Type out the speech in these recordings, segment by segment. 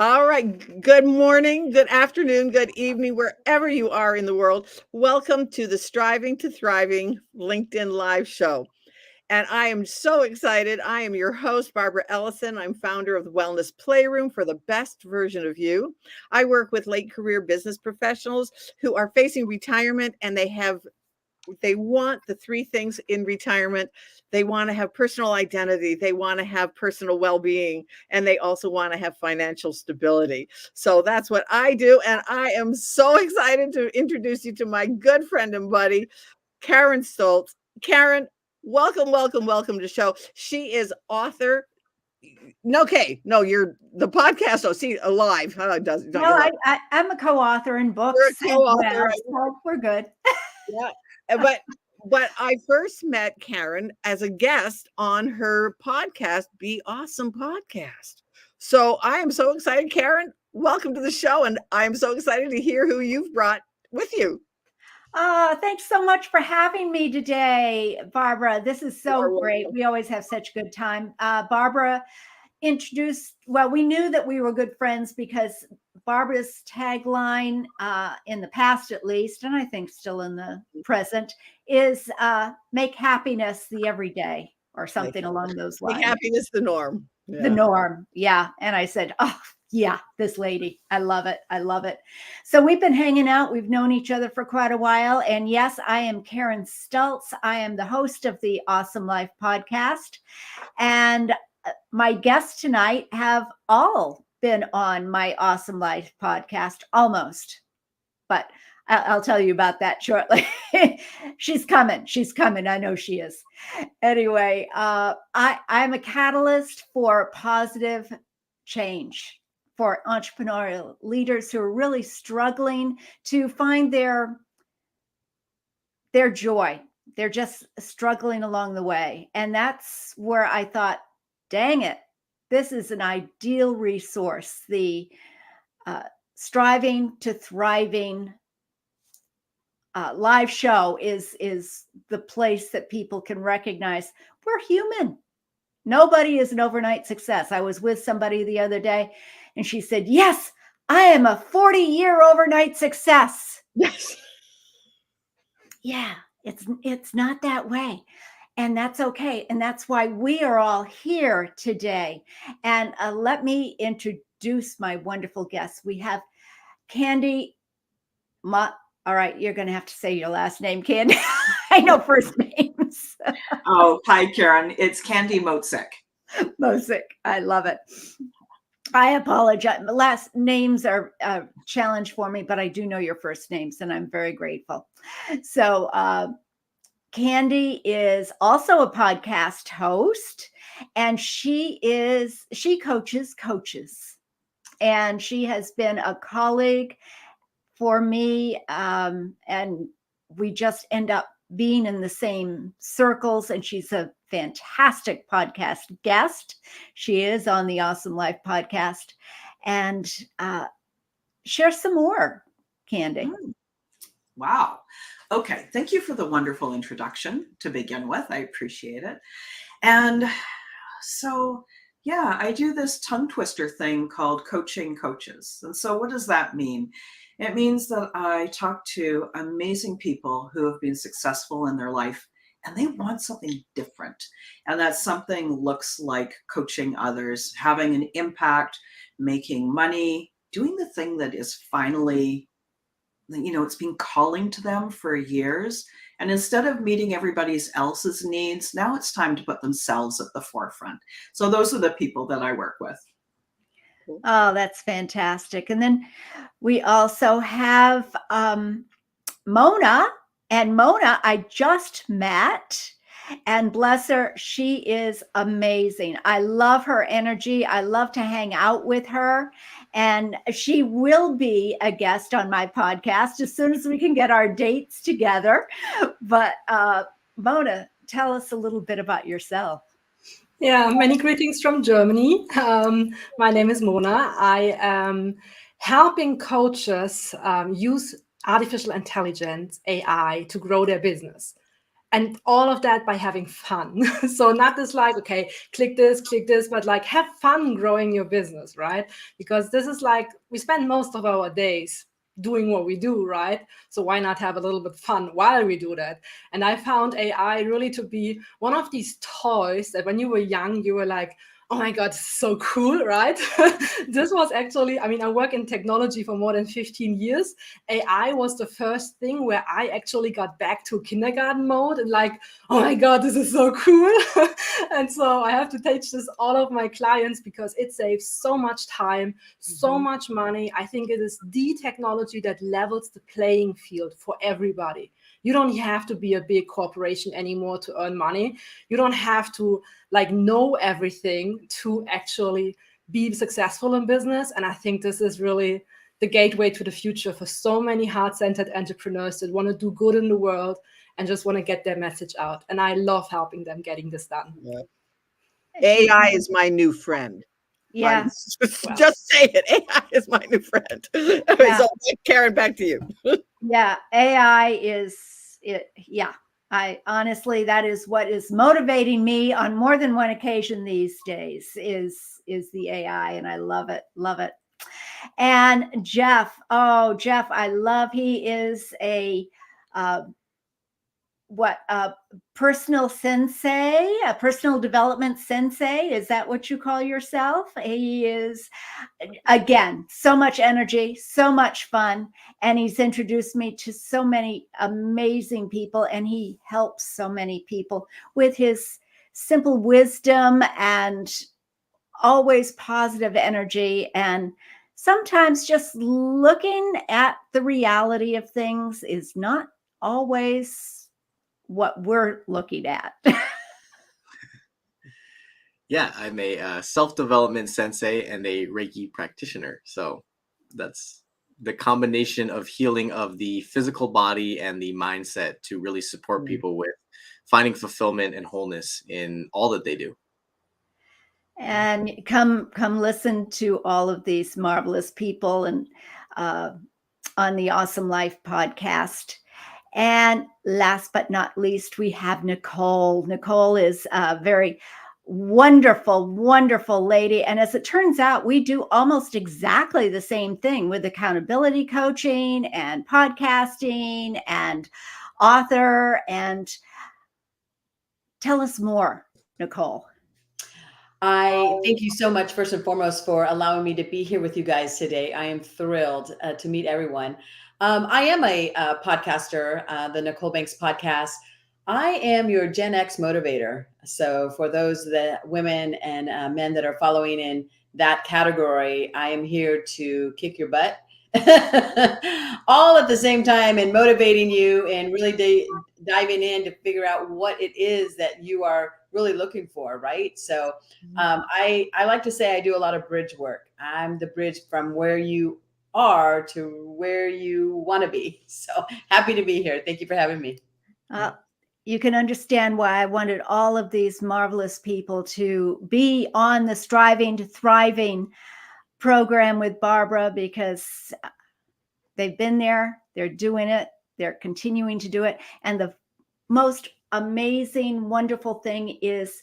All right. Good morning, good afternoon, good evening, wherever you are in the world. Welcome to the Striving to Thriving LinkedIn Live Show. And I am so excited. I am your host, Barbara Ellison. I'm founder of the Wellness Playroom for the best version of you. I work with late career business professionals who are facing retirement and they want the three things in retirement. They want to have personal identity, they want to have personal well-being, and they also want to have financial stability. So that's what I do, and I am so excited to introduce you to my good friend and buddy, Karen Stoltz. Karen, welcome, welcome, welcome to the show. She is author. No, okay, no, you're the podcast. Oh, see, alive. Oh, it does. No, No, you're right. I'm a co-author in You're a books as co-author. well, so we're good. Yeah, but I first met Karen as a guest on her podcast, Be Awesome Podcast. So I am so excited, Karen. Welcome to the show, and I am so excited to hear who you've brought with you. Thanks so much for having me today, Barbara. This is You are so great. welcome. We always have such good time. Barbara we knew that we were good friends because Barbara's tagline, in the past at least, and I think still in the present, is make happiness the everyday or Make, something along those make lines. happiness the norm. The Yeah. norm. Yeah. And I said, oh, yeah, this lady. I love it. I love it. So we've been hanging out. We've known each other for quite a while. And yes, I am Karen Stultz. I am the host of the Awesome Life podcast. And my guests tonight have all been on my Awesome Life podcast, almost. But I'll tell you about that shortly. She's coming. She's coming. I know she is. Anyway, I'm a catalyst for positive change for entrepreneurial leaders who are really struggling to find their joy. They're just struggling along the way. And that's where I thought, dang it, this is an ideal resource. The Striving to Thriving live show is the place that people can recognize we're human. Nobody is an overnight success. I was with somebody the other day and she said, yes, I am a 40-year overnight success. Yes. Yeah, it's not that way. And that's okay. And that's why we are all here today. And let me introduce my wonderful guests. We have Candy. All right, you're going to have to say your last name, Candy. I know first names. Oh, hi, Karen. It's Candy Motzek. Motzek. I love it. I apologize. Last names are a challenge for me, but I do know your first names, and I'm very grateful. So Candy is also a podcast host, and she coaches coaches, and she has been a colleague for me, and we just end up being in the same circles. And she's a fantastic podcast guest. She is on the Awesome Life podcast. And share some more, Candy. Wow. Okay. Thank you for the wonderful introduction to begin with. I appreciate it. And so, yeah, I do this tongue twister thing called coaching coaches. And so what does that mean? It means that I talk to amazing people who have been successful in their life and they want something different. And that something looks like coaching others, having an impact, making money, doing the thing that is finally, it's been calling to them for years. And instead of meeting everybody else's needs, now it's time to put themselves at the forefront. So those are the people that I work with. Oh, that's fantastic. And then we also have Mona. And Mona, I just met. And bless her, she is amazing. I love her energy. I love to hang out with her. And she will be a guest on my podcast as soon as we can get our dates together. But Mona, tell us a little bit about yourself. Yeah, many greetings from Germany. My name is Mona. I am helping coaches use artificial intelligence, AI, to grow their business. And all of that by having fun. So not just like, okay, click this, but like have fun growing your business, right? Because this is like, we spend most of our days doing what we do, right? So why not have a little bit fun while we do that? And I found AI really to be one of these toys that when you were young, you were like, oh my God, this is so cool, right? This was actually, I mean, I work in technology for more than 15 years. AI was the first thing where I actually got back to kindergarten mode and like, oh my God, this is so cool. And so I have to teach this all of my clients because it saves so much time, so much money. I think it is the technology that levels the playing field for everybody. You don't have to be a big corporation anymore to earn money. You don't have to like know everything to actually be successful in business. And I think this is really the gateway to the future for so many heart-centered entrepreneurs that want to do good in the world and just want to get their message out. And I love helping them getting this done. Yeah. AI is my new friend. Yeah. Just say it. AI is my new friend. Yeah. So Karen, back to you. Yeah. AI is it. Yeah. I honestly, that is what is motivating me on more than one occasion these days is the AI. And I love it. Love it. And Jeff, I love, he is a, personal sensei, a personal development sensei. Is that what you call yourself? He is, again, so much energy, so much fun. And he's introduced me to so many amazing people, and he helps so many people with his simple wisdom and always positive energy. And sometimes just looking at the reality of things is not always what we're looking at. Yeah, I'm a self-development sensei and a Reiki practitioner. So that's the combination of healing of the physical body and the mindset to really support people with finding fulfillment and wholeness in all that they do. And come listen to all of these marvelous people and on the Awesome Life podcast. And last but not least, we have Nicole. Nicole is a very wonderful, wonderful lady. And as it turns out, we do almost exactly the same thing with accountability coaching and podcasting and author. And tell us more, Nicole. I thank you so much, first and foremost, for allowing me to be here with you guys today. I am thrilled to meet everyone. I am a podcaster, the Nicole Banks podcast. I am your Gen X motivator. So for those that women and men that are following in that category, I am here to kick your butt all at the same time and motivating you and really diving in to figure out what it is that you are really looking for, right? So I like to say I do a lot of bridge work. I'm the bridge from where you are to where you want to be. So happy to be here. Thank you for having me. You can understand why I wanted all of these marvelous people to be on the Striving to Thriving program with Barbara, because they've been there, they're doing it, they're continuing to do it. And the most amazing, wonderful thing is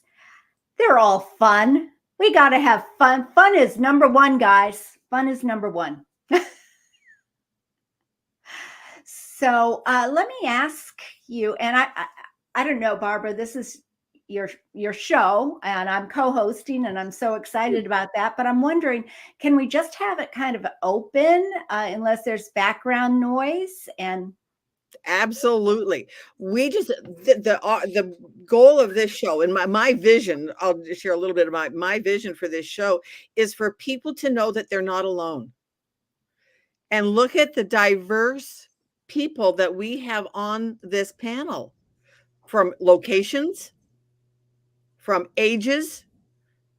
they're all fun. We got to have fun. Fun is number one, guys. Fun is number one. So let me ask you, and I don't know, Barbara, this is your show, and I'm co-hosting, and I'm so excited about that. But I'm wondering, can we just have it kind of open unless there's background noise? And absolutely, we just the goal of this show and my vision. I'll just share a little bit of my vision for this show is for people to know that they're not alone, and look at the diverse people that we have on this panel, from locations, from ages,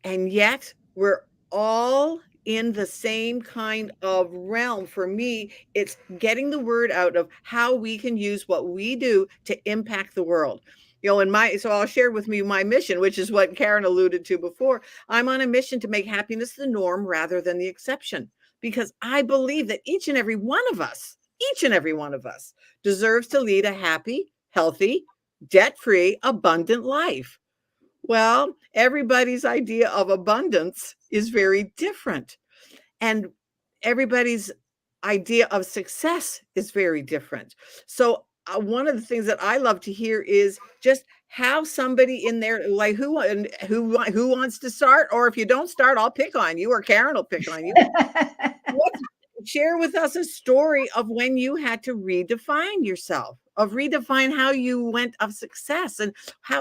and yet we're all in the same kind of realm. For me, it's getting the word out of how we can use what we do to impact the world. You know, so I'll share with you my mission, which is what Karen alluded to before. I'm on a mission to make happiness the norm rather than the exception, because I believe that each and every one of us deserves to lead a happy, healthy, debt-free, abundant life. Well, everybody's idea of abundance is very different. And everybody's idea of success is very different. So, one of the things that I love to hear is just how somebody in there, like who wants to start, or if you don't start, I'll pick on you, or Karen will pick on you. What Share with us a story of when you had to redefine yourself, of redefine how you went of success and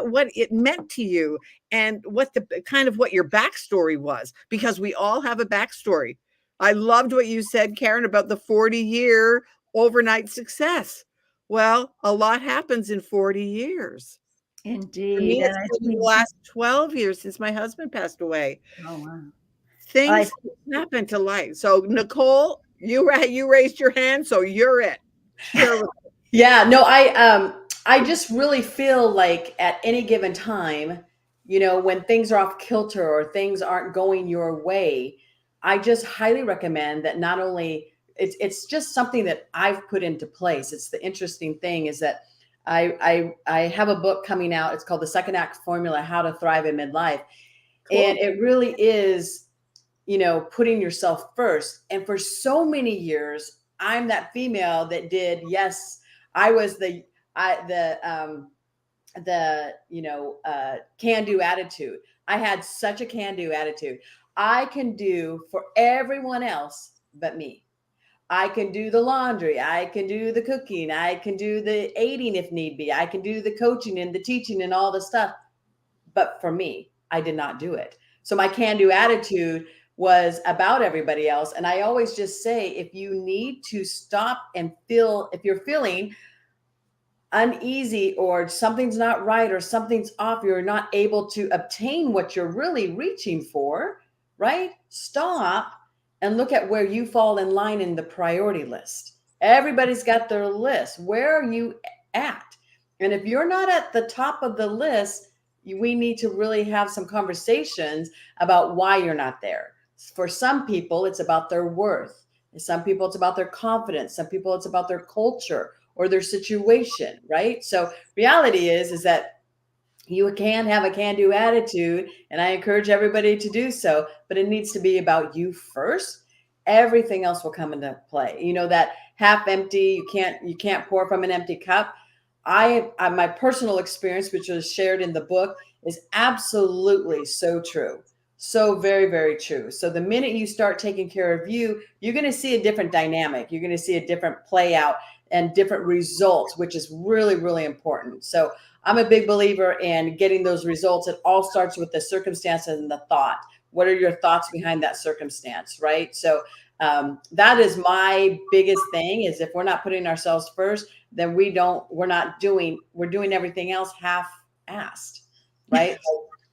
what it meant to you, and what the kind of what your backstory was, because we all have a backstory. I loved what you said, Karen, about the 40-year overnight success. Well, a lot happens in 40 years. For Indeed. me, And it's I been the think, last 12 years since my husband passed away. oh, wow. Things happen to life. So, Nicole, you raised your hand, so you're it. Share with Yeah, no, I just really feel like at any given time, when things are off kilter or things aren't going your way, I just highly recommend that not only it's just something that I've put into place. It's the interesting thing is that I have a book coming out. It's called The Second Act Formula: How to Thrive in Midlife. Cool. And it really is, putting yourself first. And for so many years, I'm that female that did, yes, I was the can-do attitude. I had such a can-do attitude. I can do for everyone else but me. I can do the laundry. I can do the cooking. I can do the aiding if need be. I can do the coaching and the teaching and all the stuff. But for me, I did not do it. So my can-do attitude was about everybody else. And I always just say, if you need to stop and if you're feeling uneasy or something's not right or something's off, you're not able to obtain what you're really reaching for, right? Stop and look at where you fall in line in the priority list. Everybody's got their list. Where are you at? And if you're not at the top of the list, we need to really have some conversations about why you're not there. For some people, it's about their worth. Some people, it's about their confidence. Some people, it's about their culture or their situation, right? So reality is that you can have a can-do attitude, and I encourage everybody to do so, but it needs to be about you first. Everything else will come into play. That half empty, you can't pour from an empty cup. My personal experience, which was shared in the book, is absolutely so true. So very, very true. So the minute you start taking care of you, you're going to see a different dynamic. You're going to see a different play out and different results, which is really, really important. So I'm a big believer in getting those results. It all starts with the circumstance and the thought. What are your thoughts behind that circumstance, right? So that is my biggest thing, is if we're not putting ourselves first, then we're doing everything else half-assed, right?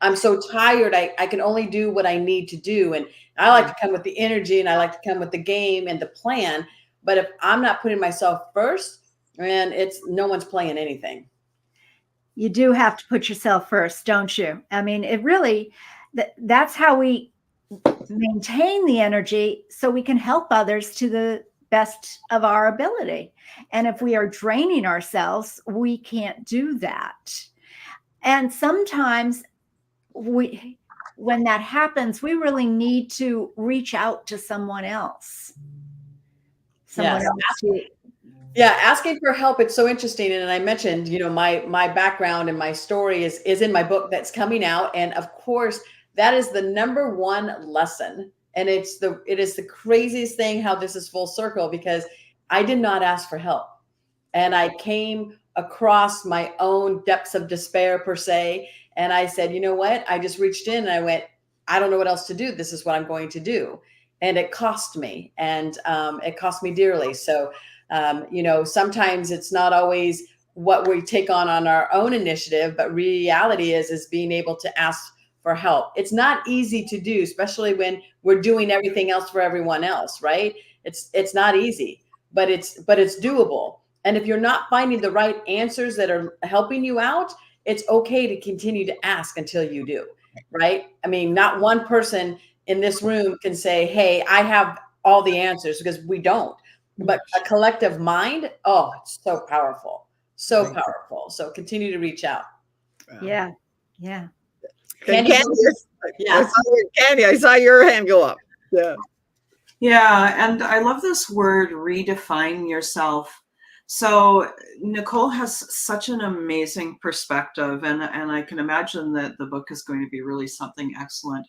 I'm so tired. I can only do what I need to do. And I like to come with the energy, and I like to come with the game and the plan. But if I'm not putting myself first, then no one's playing anything. You do have to put yourself first, don't you? I mean, it really, that's how we maintain the energy, so we can help others to the best of our ability. And if we are draining ourselves, we can't do that. And sometimes when that happens, we really need to reach out to someone else. Yeah, asking for help. It's so interesting. And I mentioned, my background and my story is in my book that's coming out. And of course, that is the number one lesson. And it is the craziest thing how this is full circle, because I did not ask for help. And I came across my own depths of despair, per se. And I said, you know what? I just reached in and I went, I don't know what else to do. This is what I'm going to do. And it cost me, and it cost me dearly. So, sometimes it's not always what we take on our own initiative, but reality is being able to ask for help. It's not easy to do, especially when we're doing everything else for everyone else, right? It's not easy, but it's doable. And if you're not finding the right answers that are helping you out, it's okay to continue to ask until you do, right? I mean, not one person in this room can say, hey, I have all the answers, because we don't. But a collective mind, oh, it's so powerful. So Thank you. powerful. So continue to reach out. Yeah. Yeah. And Candy, I saw Candy, I saw your hand go up. Yeah. Yeah, and I love this word, redefine yourself. So Nicole has such an amazing perspective, and I can imagine that the book is going to be really something excellent.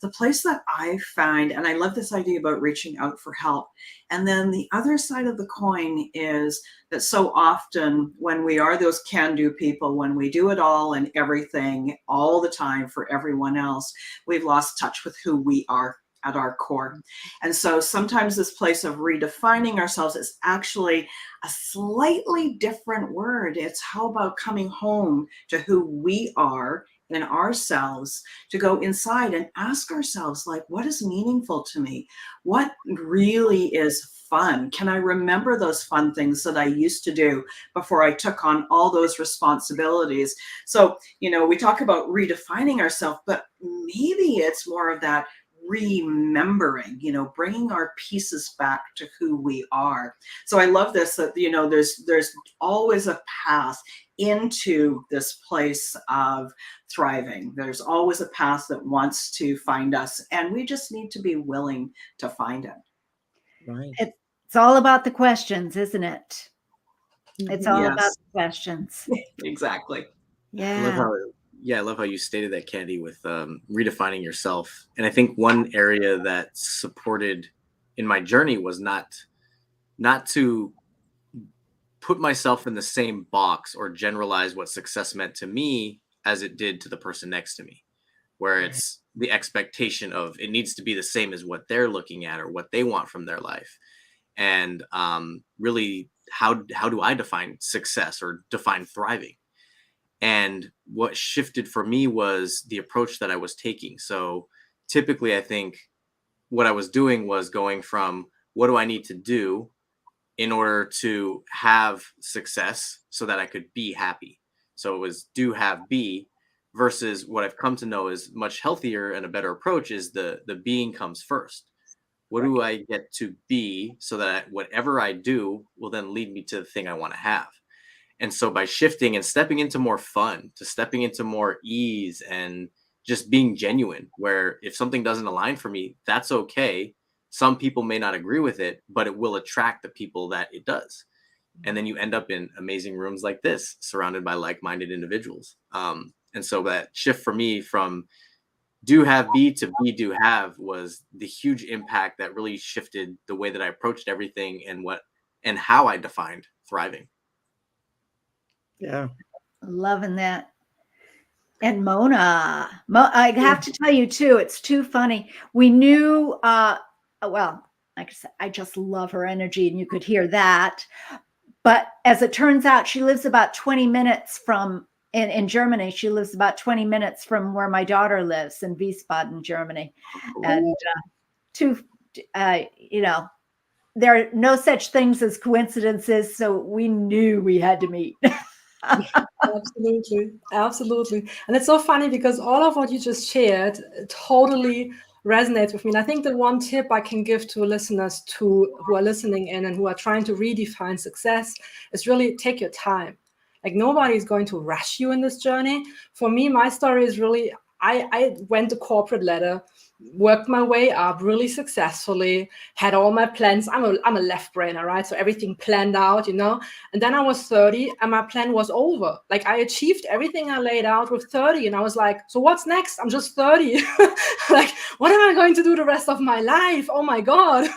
The place that I find, and I love this idea about reaching out for help. And then the other side of the coin is that so often when we are those can-do people, when we do it all and everything all the time for everyone else, we've lost touch with who we are at our core. And so sometimes this place of redefining ourselves is actually a slightly different word. It's how about coming home to who we are in ourselves, to go inside and ask ourselves, like, what is meaningful to me? What really is fun? Can I remember those fun things that I used to do before I took on all those responsibilities? So, we talk about redefining ourselves, but maybe it's more of that remembering, bringing our pieces back to who we are. So I love this, that, there's always a path into this place of thriving. There's always a path that wants to find us, and we just need to be willing to find it. Right. It's all about the questions, isn't it? It's all Yes. about the questions. Exactly. Yeah. I love how you stated that, Candy, with redefining yourself. And I think one area that supported in my journey was not to put myself in the same box or generalize what success meant to me as it did to the person next to me, where it's the expectation of it needs to be the same as what they're looking at or what they want from their life. And really, how do I define success or define thriving? And what shifted for me was the approach that I was taking. So typically, I think what I was doing was going from what do I need to do in order to have success so that I could be happy. So it was do, have, be, versus what I've come to know is much healthier and a better approach is the being comes first. What do I get to be so that whatever I do will then lead me to the thing I want to have? And so by shifting and stepping into more fun, to stepping into more ease and just being genuine, where if something doesn't align for me, that's okay. Some people may not agree with it, but it will attract the people that it does. And then you end up in amazing rooms like this, surrounded by like-minded individuals. And so that shift for me from do, have, be to be, do, have was the huge impact that really shifted the way that I approached everything and how I defined thriving. Yeah. Loving that. And Mona, I have to tell you too, it's too funny. We knew, well, like I said, I just love her energy and you could hear that. But as it turns out, she lives about 20 minutes from, in Germany, she lives about 20 minutes from where my daughter lives in Wiesbaden, Germany. And there are no such things as coincidences. So we knew we had to meet. Absolutely. And it's so funny because all of what you just shared totally resonates with me. And I think the one tip I can give to listeners who are listening in and who are trying to redefine success is really take your time. Like nobody's going to rush you in this journey. For me, my story is really, I went the corporate ladder, worked my way up really successfully, had all my plans. I'm a left brainer, right? So everything planned out, And then I was 30 and my plan was over. Like I achieved everything I laid out with 30. And I was like, so what's next? I'm just 30. Like, what am I going to do the rest of my life? Oh my God.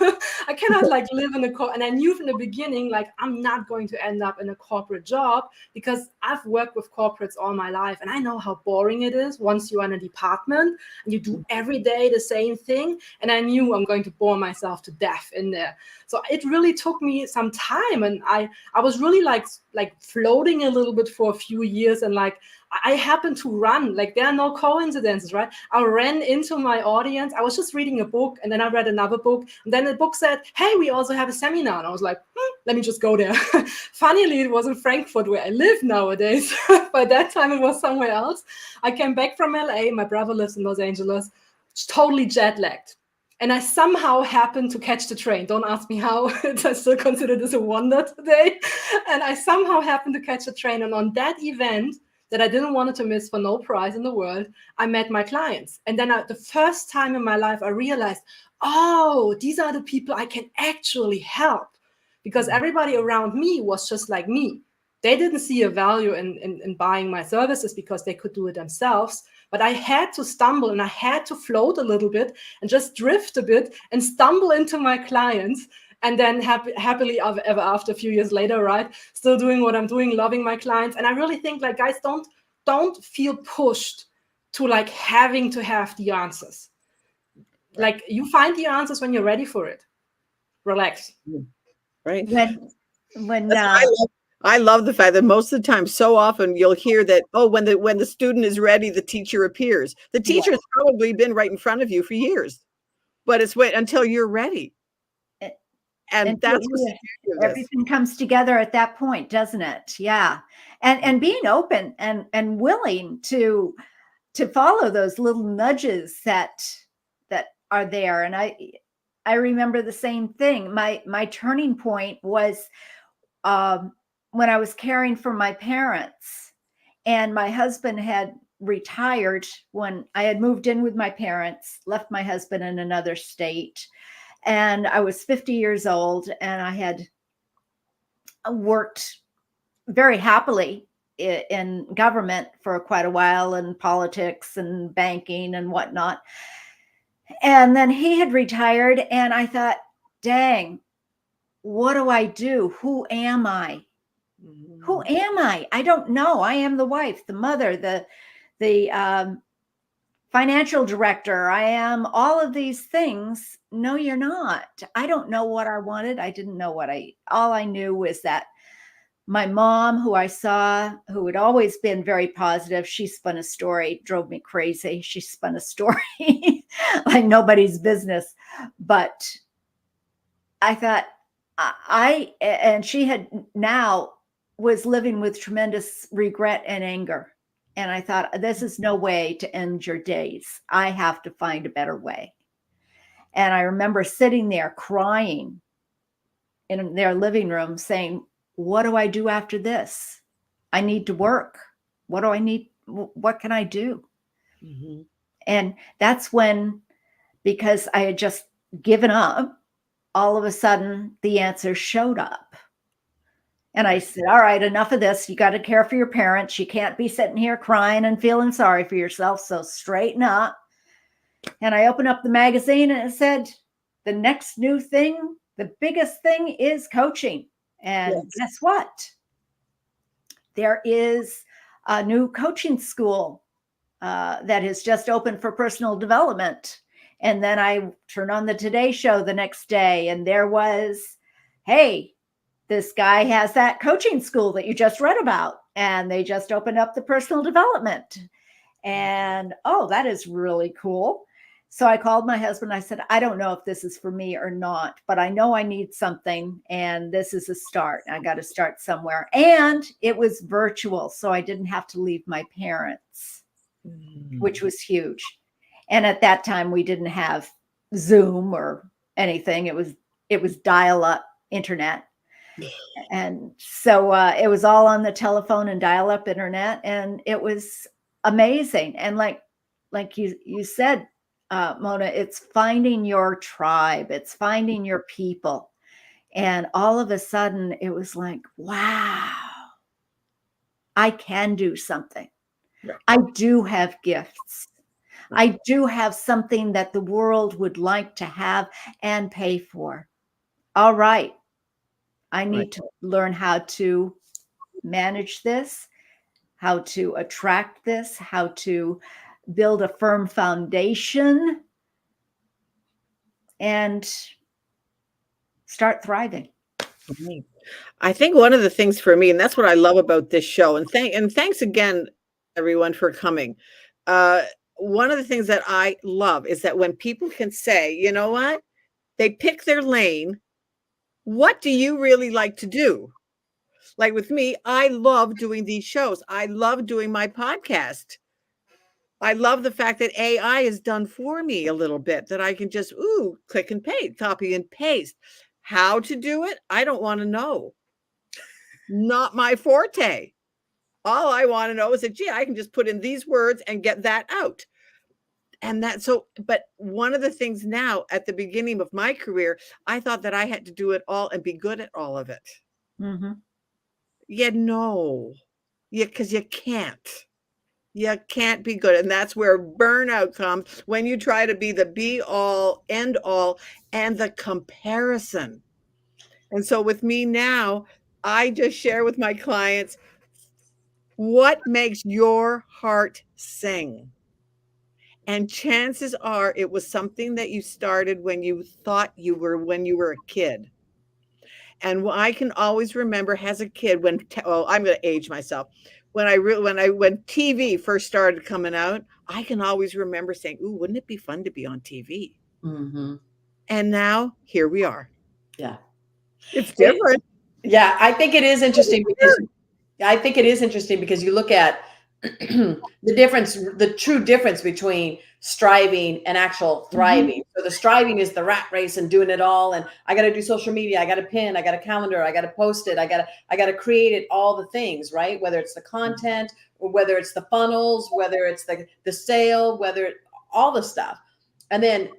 I cannot live in and I knew from the beginning, I'm not going to end up in a corporate job because I've worked with corporates all my life. And I know how boring it is once you're in a department and you do every day the same thing, and I knew I'm going to bore myself to death in there. So it really took me some time, and I was really like floating a little bit for a few years, and I happened to run. There are no coincidences, right? I ran into my audience. I was just reading a book, and then I read another book, and then the book said, hey, we also have a seminar. And I was like, let me just go there. Funnily, it was in Frankfurt where I live nowadays. By that time, it was somewhere else. I came back from LA. My brother lives in Los Angeles. Totally jet lagged. And I somehow happened to catch the train. Don't ask me how. I still consider this a wonder today. And I somehow happened to catch the train. And on that event that I didn't want to miss for no prize in the world, I met my clients. And then the first time in my life, I realized, oh, these are the people I can actually help. Because everybody around me was just like me. They didn't see a value in buying my services because they could do it themselves. But I had to stumble and I had to float a little bit and just drift a bit and stumble into my clients. And then happily ever after, a few years later, right, still doing what I'm doing, loving my clients. And I really think, like, guys, don't feel pushed to like having to have the answers. Like, you find the answers when you're ready for it. Relax. Right. When I love the fact that most of the time, so often you'll hear that, oh, when the student is ready, the teacher appears. The teacher has probably been right in front of you for years, but it's wait until you're ready. And that's everything comes together at that point, doesn't it? Yeah. And being open and willing to follow those little nudges that are there. And I remember the same thing. My turning point was when I was caring for my parents, and my husband had retired when I had moved in with my parents, left my husband in another state. And I was 50 years old, and I had worked very happily in government for quite a while, in politics and banking and whatnot. And then he had retired, and I thought, dang, what do I do? Who am I? Who am I? I don't know. I am the wife, the mother, the financial director. I am all of these things. No, you're not. I don't know what I wanted. I didn't know all I knew was that my mom, who I saw, who had always been very positive, she spun a story, drove me crazy. She spun a story like nobody's business. But I thought, and she had now was living with tremendous regret and anger. And I thought, this is no way to end your days. I have to find a better way. And I remember sitting there crying in their living room saying, what do I do after this? I need to work. What do I need? What can I do? Mm-hmm. And that's when, because I had just given up, all of a sudden the answer showed up. And I said, all right, enough of this. You got to care for your parents. You can't be sitting here crying and feeling sorry for yourself. So straighten up. And I opened up the magazine and it said, the next new thing, the biggest thing is coaching. And guess what? There is a new coaching school that has just opened for personal development. And then I turned on the Today Show the next day, and there was, hey, this guy has that coaching school that you just read about, and they just opened up the personal development. And, oh, that is really cool. So I called my husband. I said, I don't know if this is for me or not, but I know I need something, and this is a start. I got to start somewhere. And it was virtual, so I didn't have to leave my parents, which was huge. And at that time, we didn't have Zoom or anything. It was dial-up internet. And so it was all on the telephone and dial-up internet, and it was amazing. And like you said, Mona, it's finding your tribe, it's finding your people. And all of a sudden it was like, wow, I can do something. Yeah. I do have gifts. I do have something that the world would like to have and pay for. All right. I need to learn how to manage this, how to attract this, how to build a firm foundation, and start thriving. I think one of the things for me, and that's what I love about this show, and thanks again, everyone, for coming. One of the things that I love is that when people can say, you know what, they pick their lane. What do you really like to do? Like with me, I love doing these shows. I love doing my podcast. I love the fact that AI is done for me a little bit, that I can just, click and paste, copy and paste. How to do it? I don't want to know. Not my forte. All I want to know is that, gee, I can just put in these words and get that out. And but one of the things now at the beginning of my career, I thought that I had to do it all and be good at all of it. Mm-hmm. Yeah, no. Yeah, because you can't. You can't be good. And that's where burnout comes, when you try to be the be all, end all, and the comparison. And so with me now, I just share with my clients, what makes your heart sing? And chances are it was something that you started when you thought when you were a kid. And I can always remember as a kid when I'm going to age myself. When TV first started coming out, I can always remember saying, "Ooh, wouldn't it be fun to be on TV?" Mm-hmm. And now here we are. Yeah. It's different. Yeah, I think it is interesting because you look at the true difference between striving and actual thriving. So the striving is the rat race and doing it all. And I got to do social media. I got to pin, I got a calendar, I got to post it. I got to create it, all the things, right? Whether it's the content or whether it's the funnels, whether it's the sale, all the stuff. And then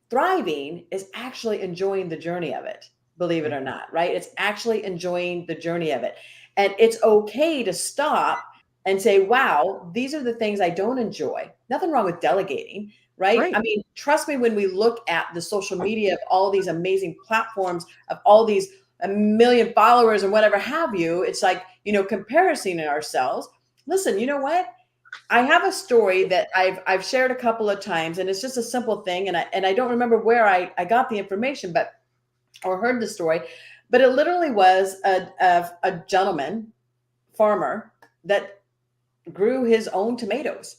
thriving is actually enjoying the journey of it, believe it or not, right? It's actually enjoying the journey of it. And it's okay to stop and say, wow, these are the things I don't enjoy. Nothing wrong with delegating, right? I mean, trust me, when we look at the social media of all these amazing platforms, of all these a million followers and whatever have you, it's like, comparison ourselves. Listen, you know what? I have a story that I've shared a couple of times, and it's just a simple thing. And I don't remember where I got the information, or heard the story, but it literally was a gentleman farmer that grew his own tomatoes,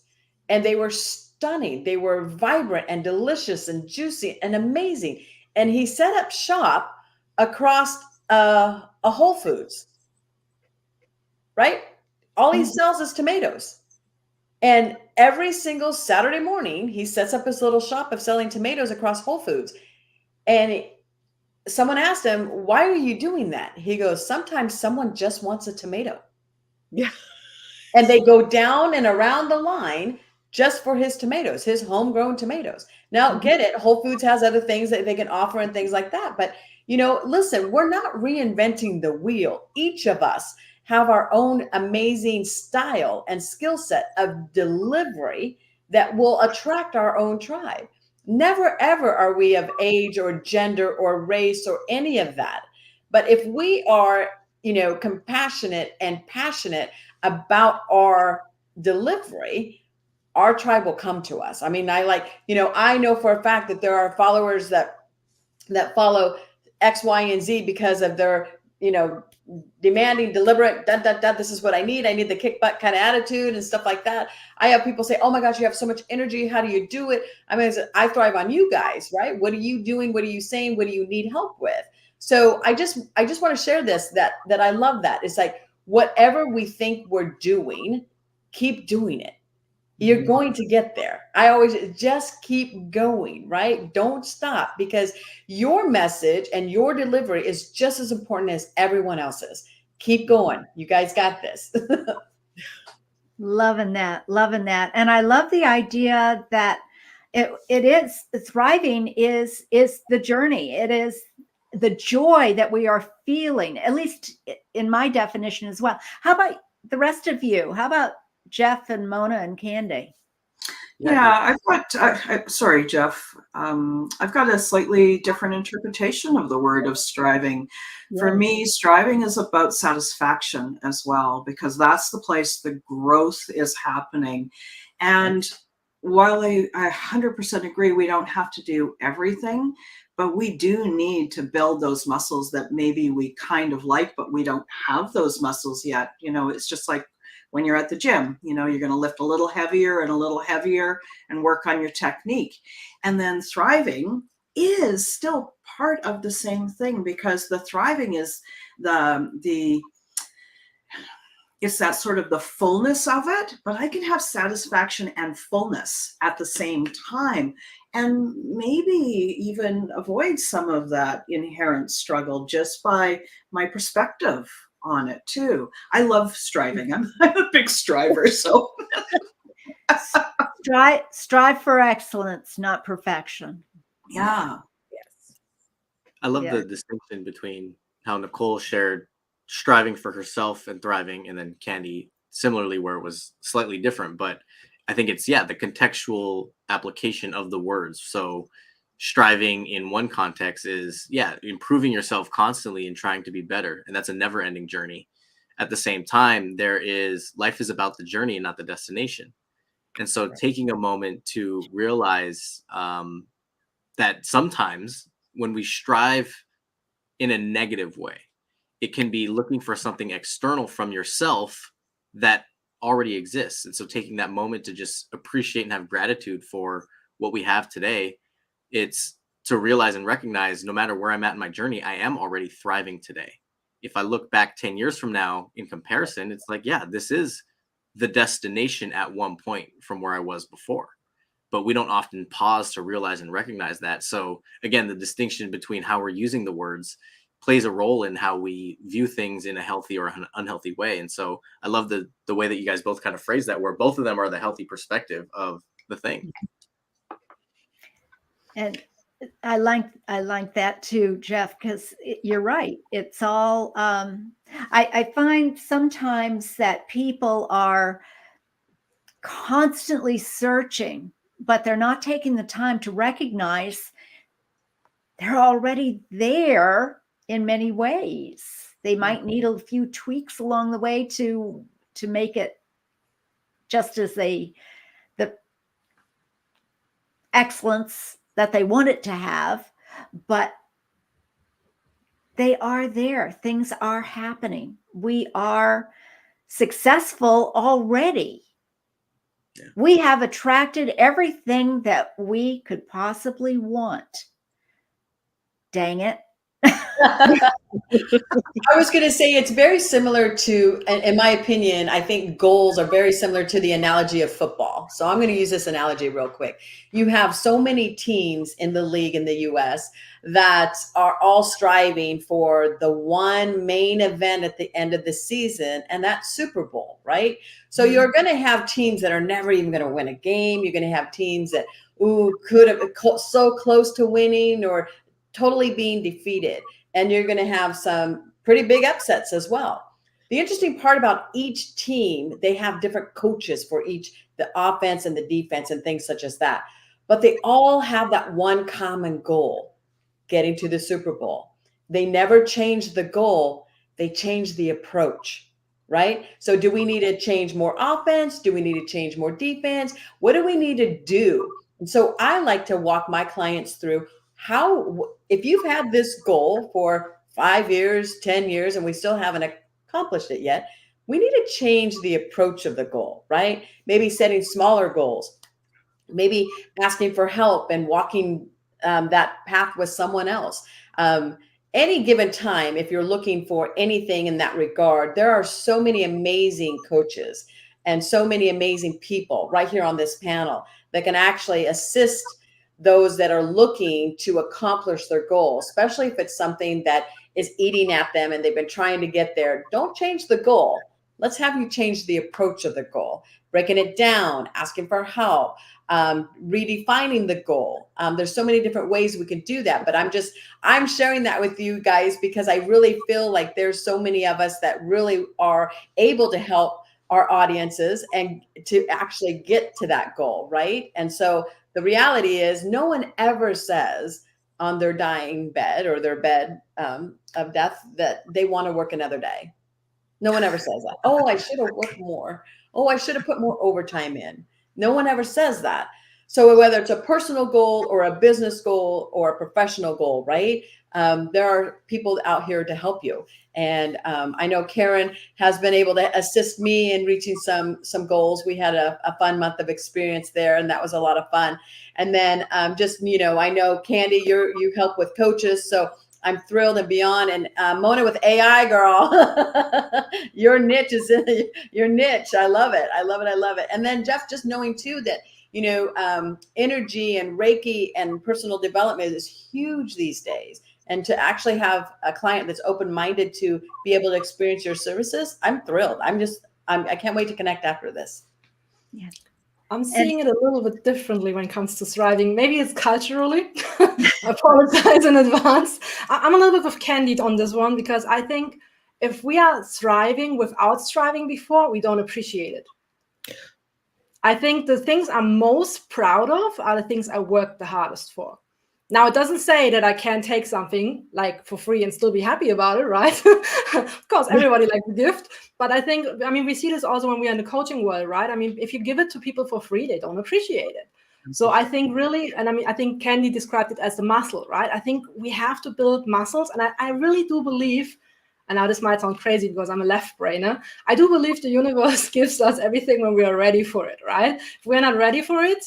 and they were stunning. They were vibrant and delicious and juicy and amazing. And he set up shop across a Whole Foods, right? All he sells is tomatoes. And every single Saturday morning, he sets up his little shop of selling tomatoes across Whole Foods. And someone asked him, why are you doing that? He goes, sometimes someone just wants a tomato. Yeah. And they go down and around the line just for his tomatoes, his homegrown tomatoes. Now, get it, Whole Foods has other things that they can offer and things like that. But, listen, we're not reinventing the wheel. Each of us have our own amazing style and skill set of delivery that will attract our own tribe. Never, ever are we of age or gender or race or any of that. But if we are, compassionate and passionate about our delivery, our tribe will come to us. I mean, I know for a fact that there are followers that follow X, Y, and Z because of their, demanding, deliberate, this is what I need the kick butt kind of attitude and stuff like that. I have people say, oh my gosh, you have so much energy. How do you do it? I mean, I thrive on you guys, right? What are you doing? What are you saying? What do you need help with? So I just want to share this, that I love that. It's like, whatever we think we're doing, keep doing it. You're going to get there. I always just keep going, right? Don't stop, because your message and your delivery is just as important as everyone else's. Keep going. You guys got this. Loving that. And I love the idea that it is thriving is the journey. It is the joy that we are feeling, at least in my definition as well. How about the rest of you? How about Jeff and Mona and Candy? Yeah, I've got, sorry, Jeff. I've got a slightly different interpretation of the word of striving. For me, striving is about satisfaction as well, because that's the place the growth is happening. And while I 100% agree, we don't have to do everything, but we do need to build those muscles that maybe we kind of like, but we don't have those muscles yet. It's just like when you're at the gym, you're going to lift a little heavier and work on your technique. And then thriving is still part of the same thing, because the thriving is the it's that sort of the fullness of it, but I can have satisfaction and fullness at the same time, and maybe even avoid some of that inherent struggle just by my perspective on it too. I love striving. I'm a big striver, so Strive for excellence, not perfection. yeah. Yes. I love Yeah. the distinction between how Nicole shared striving for herself and thriving, and then Candy similarly, where it was slightly different. But I think it's, yeah, the contextual application of the words. So striving in one context is, yeah, improving yourself constantly and trying to be better. And that's a never ending journey. At the same time, life is about the journey and not the destination. And so taking a moment to realize that sometimes when we strive in a negative way, it can be looking for something external from yourself that already exists. And so taking that moment to just appreciate and have gratitude for what we have today, it's to realize and recognize no matter where I'm at in my journey, I am already thriving today. If I look back 10 years from now in comparison, it's like, yeah, this is the destination at one point from where I was before. But we don't often pause to realize and recognize that. So again, the distinction between how we're using the words plays a role in how we view things in a healthy or an unhealthy way. And so I love the way that you guys both kind of phrase that, where both of them are the healthy perspective of the thing. And I like that too, Jeff, because you're right. It's all, I find sometimes that people are constantly searching, but they're not taking the time to recognize they're already there in many ways. They might need a few tweaks along the way to make it just as the excellence that they want it to have, but they are there. Things are happening. We are successful already. Yeah. We have attracted everything that we could possibly want. Dang it. I was going to say it's very similar to, in my opinion, I think goals are very similar to the analogy of football. So I'm going to use this analogy real quick. You have so many teams in the league in the US that are all striving for the one main event at the end of the season, and that's Super Bowl, right? So you're going to have teams that are never even going to win a game. You're going to have teams that could have so close to winning or totally being defeated. And you're going to have some pretty big upsets as well. The interesting part about each team, they have different coaches for each, the offense and the defense and things such as that. But they all have that one common goal, getting to the Super Bowl. They never change the goal. They change the approach, right? So do we need to change more offense? Do we need to change more defense? What do we need to do? And so I like to walk my clients through how, if you've had this goal for 5 years, 10 years, and we still haven't accomplished it yet, we need to change the approach of the goal, right? Maybe setting smaller goals, maybe asking for help and walking that path with someone else. Any given time, if you're looking for anything in that regard, there are so many amazing coaches and so many amazing people right here on this panel that can actually assist those that are looking to accomplish their goal, especially if it's something that is eating at them and they've been trying to get there. Don't change the goal. Let's have you change the approach of the goal, breaking it down, asking for help, redefining the goal. There's so many different ways we can do that, but I'm sharing that with you guys because I really feel like there's so many of us that really are able to help our audiences and to actually get to that goal, right? And so the reality is no one ever says on their dying bed or their bed of death that they want to work another day. No one ever says that. Oh, I should have worked more. Oh, I should have put more overtime in. No one ever says that. So whether it's a personal goal or a business goal or a professional goal, right? There are people out here to help you. And I know Karen has been able to assist me in reaching some goals. We had a fun month of experience there, and that was a lot of fun. And then I know Candy, you help with coaches. So I'm thrilled and beyond. And Mona with AI, girl, your niche is in your niche. I love it. I love it. I love it. And then Jeff, just knowing too that, energy and Reiki and personal development is huge these days. And to actually have a client that's open-minded to be able to experience your services, I'm thrilled. I can't wait to connect after this. Yeah. I'm seeing it a little bit differently when it comes to thriving. Maybe it's culturally. I apologize in advance. I'm a little bit of candid on this one because I think if we are thriving without striving before, we don't appreciate it. I think the things I'm most proud of are the things I worked the hardest for. Now, it doesn't say that I can't take something like for free and still be happy about it, right? Of course, everybody likes a gift. But I think, we see this also when we're in the coaching world, right? If you give it to people for free, they don't appreciate it. So I think really, I think Candy described it as the muscle, right? I think we have to build muscles. And I really do believe, and now this might sound crazy because I'm a left brainer, I do believe the universe gives us everything when we are ready for it, right? If we're not ready for it,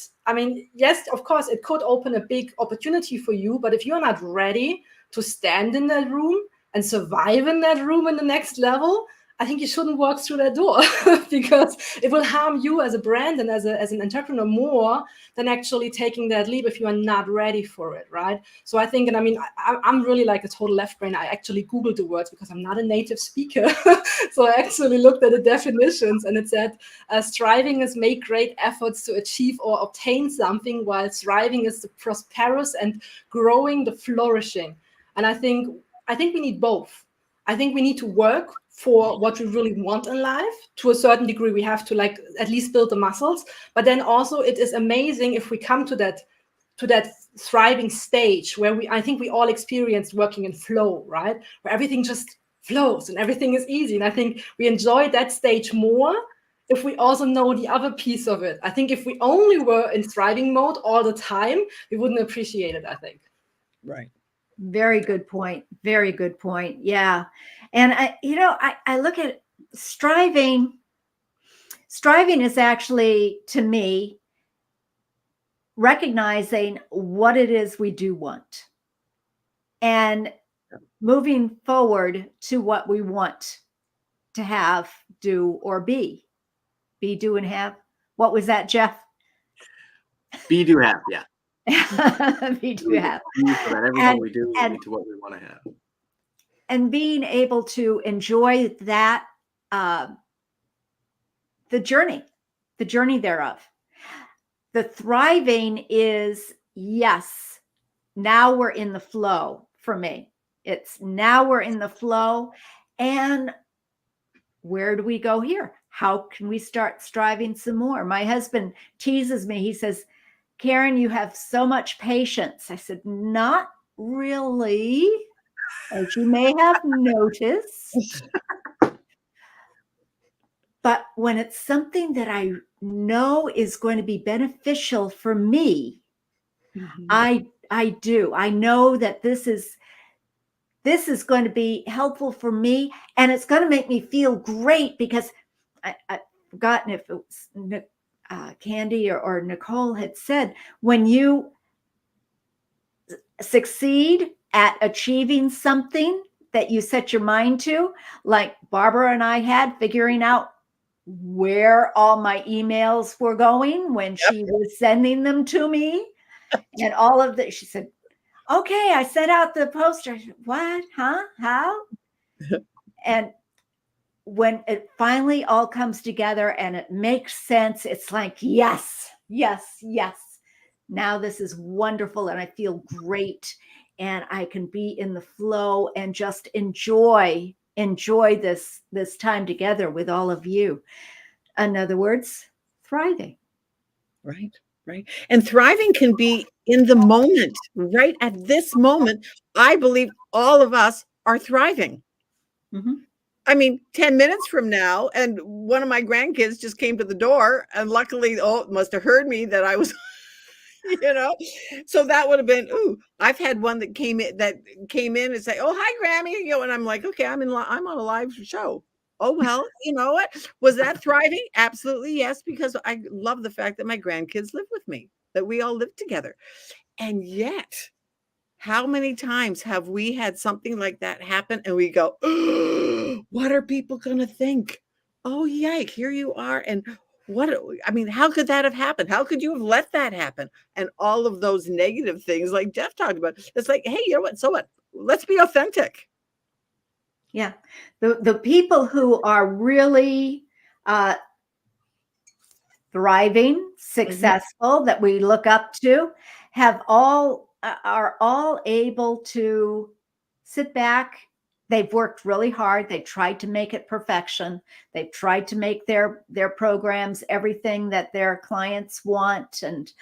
yes, of course, it could open a big opportunity for you, but if you're not ready to stand in that room and survive in that room in the next level, I think you shouldn't walk through that door because it will harm you as a brand and as an entrepreneur more than actually taking that leap if you are not ready for it, right? So I think, I'm really like a total left brain. I actually Googled the words because I'm not a native speaker. So I actually looked at the definitions and it said, striving is make great efforts to achieve or obtain something, while thriving is the prosperous and growing, the flourishing. And I think we need both. I think we need to work for what we really want in life. To a certain degree, we have to at least build the muscles. But then also it is amazing if we come to that thriving stage where I think we all experienced working in flow, right? Where everything just flows and everything is easy. And I think we enjoy that stage more if we also know the other piece of it. I think if we only were in thriving mode all the time, we wouldn't appreciate it, I think. Right. Very good point. Very good point. Yeah. And I look at striving. Striving is actually, to me, recognizing what it is we do want and moving forward to what we want to have, do, or be. Be, do, and have. What was that, Jeff? Be, do, have, yeah. Be, do, have. So that everything we do will lead to what we want to have. And being able to enjoy that, the journey thereof. The thriving is, yes, now we're in the flow for me. It's now we're in the flow. And where do we go here? How can we start striving some more? My husband teases me. He says, Karen, you have so much patience. I said, not really, as you may have noticed. But when it's something that I know is going to be beneficial for me, I do. I know that this is going to be helpful for me, and it's going to make me feel great because I've forgotten if it was Candy or Nicole had said, when you succeed at achieving something that you set your mind to, like Barbara and I had, figuring out where all my emails were going when she was sending them to me and all of that. She said, okay, I sent out the poster. What? Huh? How? And when it finally all comes together and it makes sense, it's like, yes, yes, yes. Now this is wonderful and I feel great and I can be in the flow and just enjoy this time together with all of you. In other words, thriving. Right. Right. And thriving can be in the moment, right at this moment. I believe all of us are thriving. Mm-hmm. 10 minutes from now, and one of my grandkids just came to the door, and luckily, it must have heard me that I was, so that would have been, I've had one that came in and say, oh, hi, Grammy, and I'm like, okay, I'm on a live show. Oh, well, you know what? Was that thriving? Absolutely, yes, because I love the fact that my grandkids live with me, that we all live together. And yet, How many times have we had something like that happen and we go, "Oh, what are people going to think? Oh, yike, here you are. And I mean, how could that have happened? How could you have let that happen?" And all of those negative things, like Jeff talked about, it's like, hey, you know what? So what? Let's be authentic. Yeah. The people who are really thriving, successful, that we look up to, are all able to sit back. They've worked really hard. They've tried to make it perfection. They've tried to make their programs everything that their clients want, and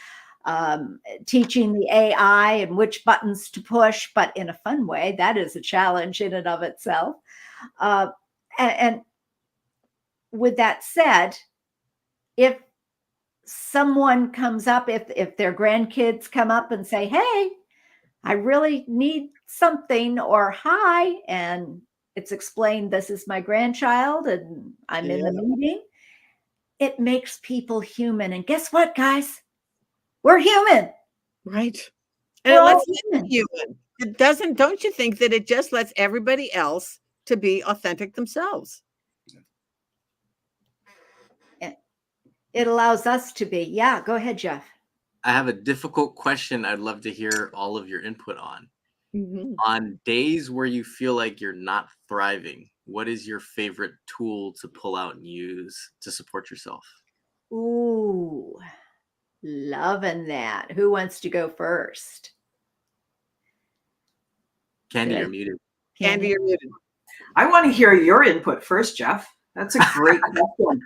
teaching the AI and which buttons to push, but in a fun way. That is a challenge in and of itself. And with that said, if someone comes up, if their grandkids come up and say, "Hey, I really need something," or "Hi," and it's explained, "This is my grandchild and I'm in the meeting," it makes people human. And guess what, guys? We're human. Right. And We're it all lets human. you, it doesn't, don't you think that it just lets everybody else to be authentic themselves? It allows us to be. Yeah, go ahead, Jeff. I have a difficult question I'd love to hear all of your input on. Mhm. On days where you feel like you're not thriving, what is your favorite tool to pull out and use to support yourself? Ooh, loving that. Who wants to go first? Candy, Good. you're muted. Candy, you're muted. I want to hear your input first, Jeff. That's a great question.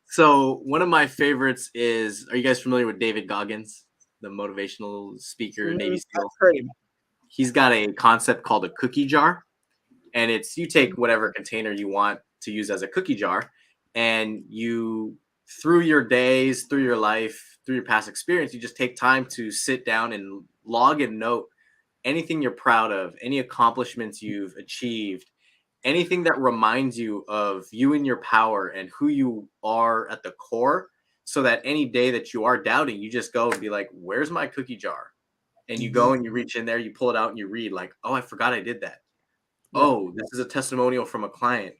So one of my favorites is, are you guys familiar with David Goggins, the motivational speaker, Navy SEAL? I've heard him. He's got a concept called a cookie jar. And it's, you take whatever container you want to use as a cookie jar, and you, through your days, through your life, through your past experience, you just take time to sit down and log and note anything you're proud of, any accomplishments you've achieved, anything that reminds you of you and your power and who you are at the core, so that any day that you are doubting, you just go and be like, "Where's my cookie jar?" And you go and you reach in there, you pull it out and you read, like, "Oh, I forgot I did that. Oh, this is a testimonial from a client.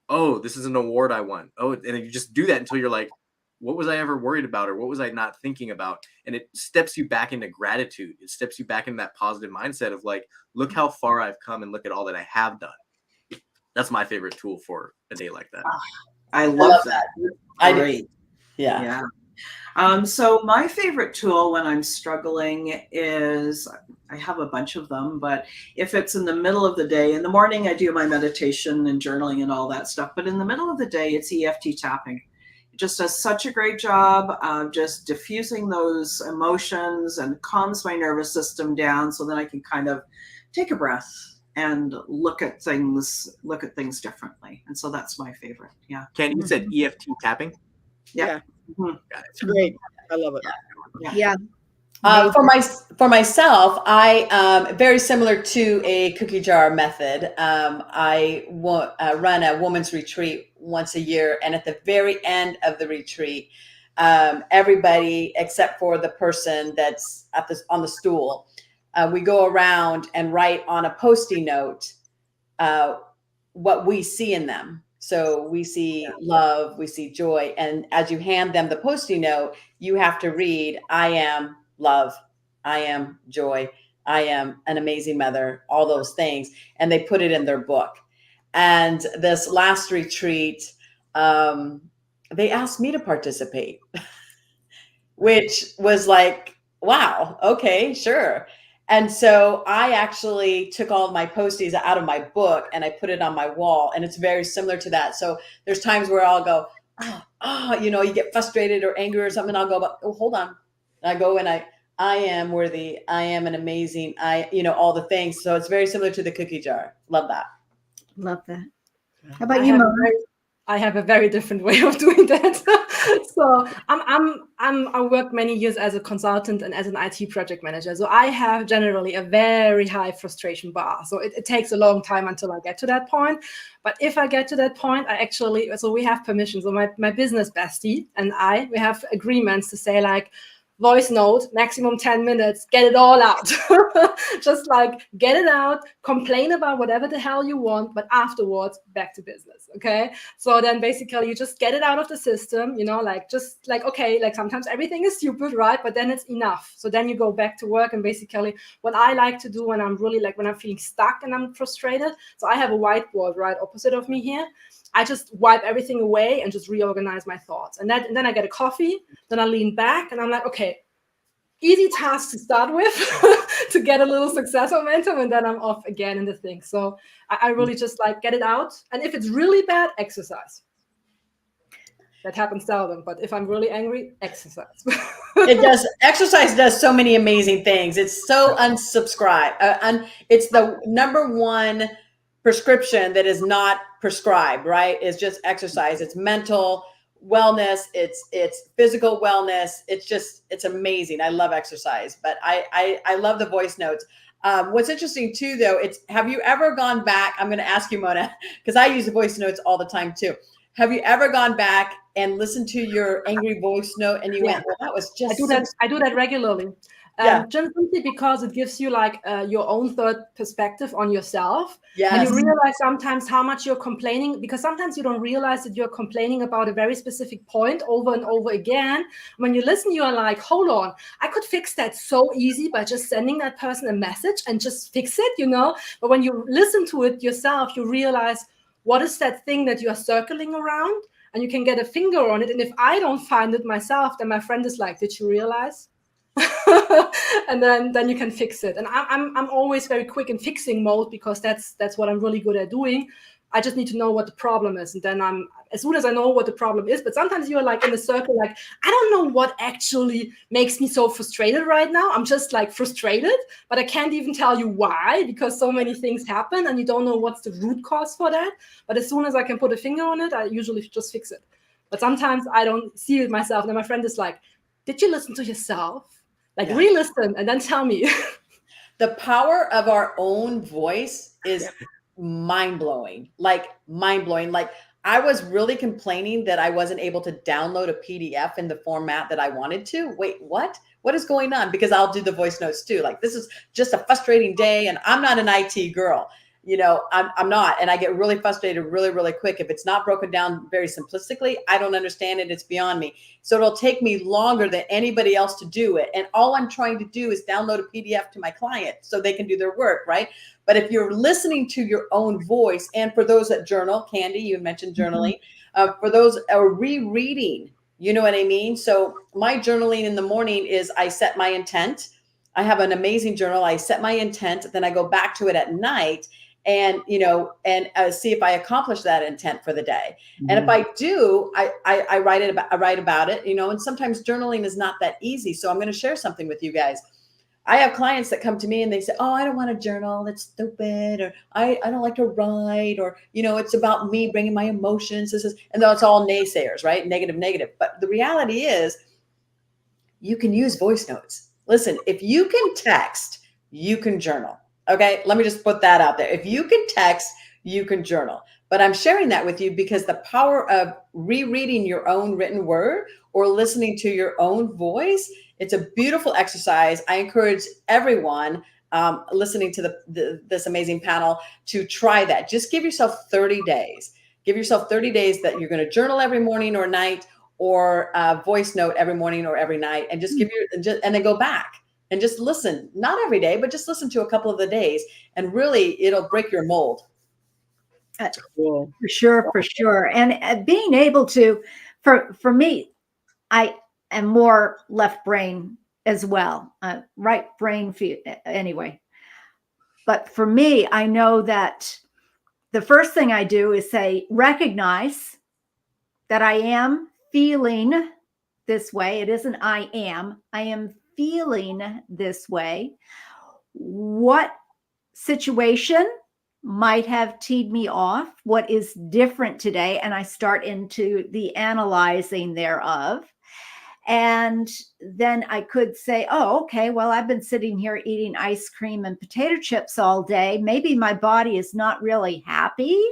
Oh, this is an award I won." Oh, and you just do that until you're like, "What was I ever worried about, or what was I not thinking about?" And it steps you back into gratitude. It steps you back into that positive mindset of like, look how far I've come and look at all that I have done. That's my favorite tool for a day like that. I love that. I do. Great. Yeah. So my favorite tool when I'm struggling is, I have a bunch of them, but if it's in the middle of the day, in the morning, I do my meditation and journaling and all that stuff. But in the middle of the day, it's EFT tapping. It just does such a great job of just diffusing those emotions and calms my nervous system down, so then I can kind of take a breath and look at things differently. And so that's my favorite. Yeah. Candy, you said EFT tapping? Yeah. Mhm. It's great. I love it. Yeah. For myself, I very similar to a cookie jar method. I run a women's retreat once a year, and at the very end of the retreat, everybody except for the person that's on the stool, we go around and write on a Post-it note what we see in them. So we see love, we see joy, and as you hand them the Post-it note, you have to read, "I am love, I am joy, I am an amazing mother," all those things. And they put it in their book. And this last retreat, they asked me to participate, which was like, wow, okay, sure. And so I actually took all of my Post-its out of my book and I put it on my wall. And it's very similar to that. So there's times where I'll go, you get frustrated or angry or something. I'll go, "Oh, hold on." And I go and I am worthy. I am an amazing, all the things. So it's very similar to the cookie jar. Love that. Love that. How about you, Mona? I have a very different way of doing that. So I worked many years as a consultant and as an IT project manager. So I have generally a very high frustration bar. So it takes a long time until I get to that point. But if I get to that point, so we have permission. So my business bestie and we have agreements to say, like, voice note, maximum 10 minutes, get it all out. Just like get it out, complain about whatever the hell you want, but afterwards back to business. Okay. So then basically you just get it out of the system, like just like, okay, like sometimes everything is stupid, right? But then it's enough. So then you go back to work. And basically what I like to do when I'm really like, when I'm feeling stuck and I'm frustrated. So I have a whiteboard right opposite of me here. I just wipe everything away and just reorganize my thoughts. And then I get a coffee, then I lean back and I'm like, okay, easy task to start with to get a little success momentum. And then I'm off again in the thing. So I really just like get it out. And if it's really bad, exercise. That happens seldom, but if I'm really angry, exercise. It does. Exercise does so many amazing things. It's so unsubscribed. And it's the number one prescription that is not prescribed, right? It's just exercise. It's mental wellness. It's physical wellness. It's amazing. I love exercise, but I love the voice notes. What's interesting too, though, have you ever gone back? I'm going to ask you, Mona, because I use the voice notes all the time too. Have you ever gone back and listened to your angry voice note and you went, well, that was just I do that regularly. Just simply because it gives you like your own third perspective on yourself. Yes. And you realize sometimes how much you're complaining, because sometimes you don't realize that you're complaining about a very specific point over and over again. When you listen, you are like, hold on, I could fix that so easy by just sending that person a message and just fix it, But when you listen to it yourself, you realize, what is that thing that you are circling around? And you can get a finger on it. And if I don't find it myself, then my friend is like, did you realize? And then you can fix it. And I'm always very quick in fixing mode, because that's what I'm really good at doing. I just need to know what the problem is. And then as soon as I know what the problem is, but sometimes you're like in a circle, like, I don't know what actually makes me so frustrated right now. I'm just like frustrated, but I can't even tell you why, because so many things happen and you don't know what's the root cause for that. But as soon as I can put a finger on it, I usually just fix it. But sometimes I don't see it myself. And then my friend is like, did you listen to yourself? Like, re-listen and then tell me. The power of our own voice is mind-blowing. Like I was really complaining that I wasn't able to download a PDF in the format that I wanted to. Wait, what? What is going on? Because I'll do the voice notes too. Like, this is just a frustrating day, and I'm not an IT girl. I'm not. And I get really frustrated really, really quick. If it's not broken down very simplistically, I don't understand it. It's beyond me. So it'll take me longer than anybody else to do it. And all I'm trying to do is download a PDF to my client so they can do their work, right? But if you're listening to your own voice, and for those that journal, Candy, you mentioned journaling, for those are rereading, you know what I mean? So my journaling in the morning is I set my intent. I have an amazing journal. I set my intent, then I go back to it at night and see if I accomplish that intent for the day. And if I do, I write about it, and sometimes journaling is not that easy. So I'm going to share something with you guys. I have clients that come to me and they say, oh, I don't want to journal. It's stupid. Or I don't like to write, or, it's about me bringing my emotions. And that's all naysayers, right? Negative. But the reality is you can use voice notes. Listen, if you can text, you can journal. Okay, let me just put that out there. If you can text, you can journal. But I'm sharing that with you because the power of rereading your own written word or listening to your own voice, it's a beautiful exercise. I encourage everyone listening to this amazing panel to try that. Just give yourself 30 days. Give yourself 30 days that you're going to journal every morning or night, or voice note every morning or every night, and just and then go back. And just listen, not every day, but just listen to a couple of the days, and really it'll break your mold. Cool. For sure. And being able to, for me, I am more left brain as well, right brain anyway. But for me, I know that the first thing I do is recognize that I am feeling this way. It isn't I am feeling this way. What situation might have teed me off? What is different today? And I start into the analyzing thereof. And then I could say, oh, okay, well, I've been sitting here eating ice cream and potato chips all day. Maybe my body is not really happy.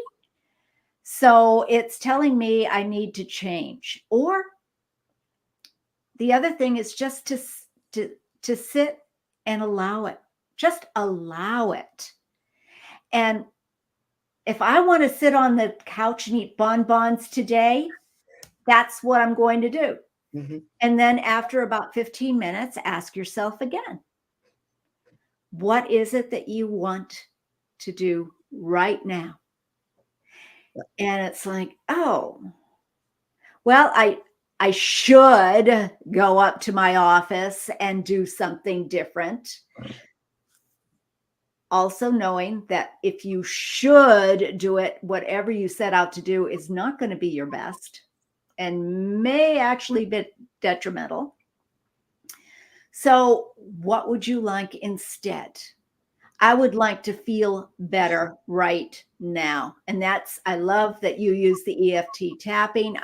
So it's telling me I need to change. Or the other thing is just to sit and allow it. Just allow it. And if I want to sit on the couch and eat bonbons today, that's what I'm going to do. Mhm. And then after about 15 minutes, ask yourself again, what is it that you want to do right now? And it's like, oh, well, I should go up to my office and do something different. Also knowing that if you should do it, whatever you set out to do is not going to be your best and may actually be detrimental. So what would you like instead? I would like to feel better right now. And I love that you use the EFT tapping.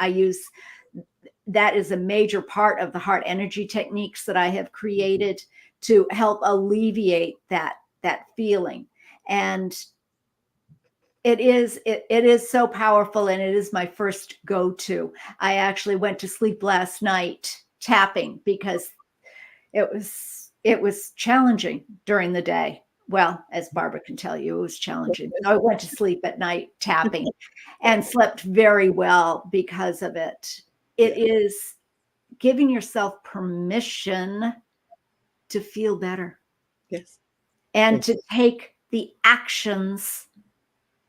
That is a major part of the heart energy techniques that I have created to help alleviate that feeling. And it is so powerful, and it is my first go-to. I actually went to sleep last night tapping because it was challenging during the day. Well, as Barbara can tell you, it was challenging. I went to sleep at night tapping and slept very well because of it. It is giving yourself permission to feel better. Yes. And to take the actions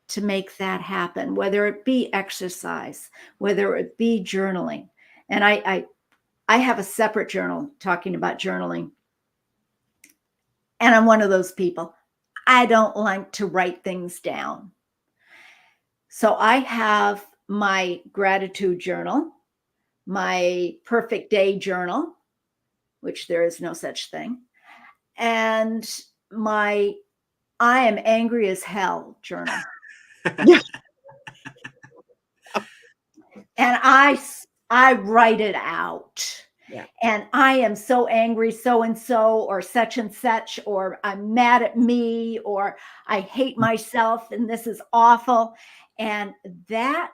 to make that happen, whether it be exercise, whether it be journaling. And I have a separate journal talking about journaling. And I'm one of those people. I don't like to write things down. So I have my gratitude journal, my perfect day journal, which there is no such thing, and my I am angry as hell journal. Yeah. And I write it out. Yeah. And I am so angry, so and so, or such and such, or I'm mad at me, or I hate myself, and this is awful. And that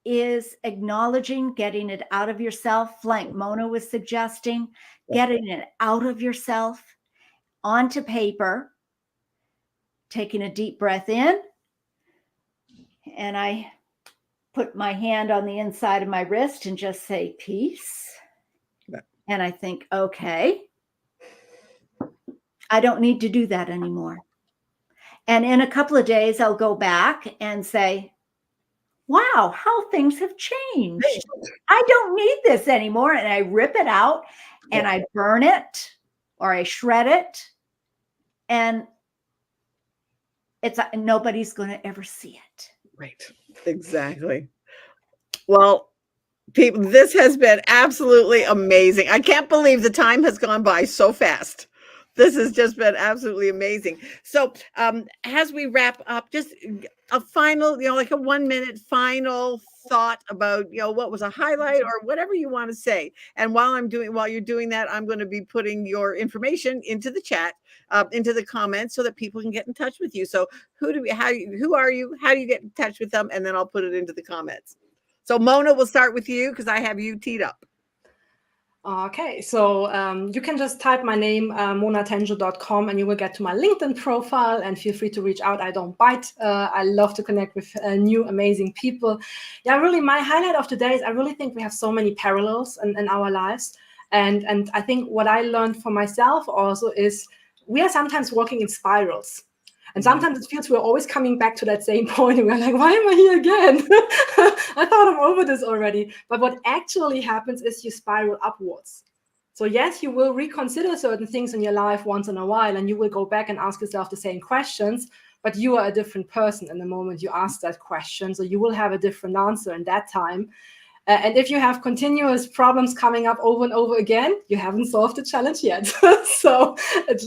is acknowledging, getting it out of yourself, like Mona was suggesting, getting it out of yourself onto paper, taking a deep breath in. And I put my hand on the inside of my wrist and just say, peace. Yeah. And I think, okay, I don't need to do that anymore. And in a couple of days, I'll go back and say, wow, how things have changed. I don't need this anymore. And I rip it out and I burn it or I shred it. And nobody's going to ever see it. Right. Exactly. Well, people, this has been absolutely amazing. I can't believe the time has gone by so fast. This has just been absolutely amazing. So as we wrap up, just a final, like a 1 minute final thought about, what was a highlight or whatever you want to say. And while you're doing that, I'm going to be putting your information into the chat, into the comments, so that people can get in touch with you. So who are you? How do you get in touch with them? And then I'll put it into the comments. So Mona, we'll start with you because I have you teed up. Okay, so you can just type my name, monatenjo.com, and you will get to my LinkedIn profile, and feel free to reach out. I don't bite. I love to connect with new, amazing people. Yeah, really, my highlight of today is I really think we have so many parallels in our lives. And I think what I learned for myself also is we are sometimes walking in spirals. And sometimes it feels we're always coming back to that same point, and we're like, why am I here again? I thought I'm over this already. But what actually happens is you spiral upwards. So yes, you will reconsider certain things in your life once in a while, and you will go back and ask yourself the same questions, but you are a different person in the moment you ask that question. So you will have a different answer in that time. And if you have continuous problems coming up over and over again, you haven't solved the challenge yet. So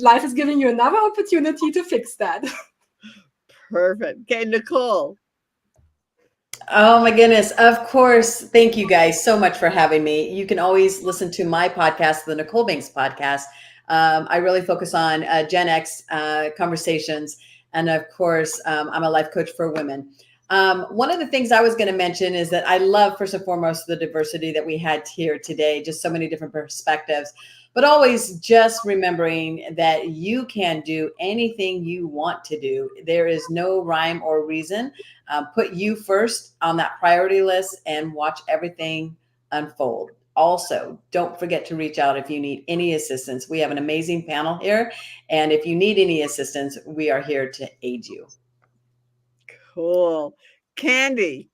life is giving you another opportunity to fix that. Perfect. Okay, Nicole. Oh my goodness. Of course. Thank you guys so much for having me. You can always listen to my podcast, the Nicole Banks podcast. I really focus on Gen X conversations. And of course, I'm a life coach for women. One of the things I was going to mention is that I love, first and foremost, the diversity that we had here today, just so many different perspectives, but always just remembering that you can do anything you want to do. There is no rhyme or reason. Put you first on that priority list and watch everything unfold. Also, don't forget to reach out if you need any assistance. We have an amazing panel here, and if you need any assistance, we are here to aid you. Cool. Candy.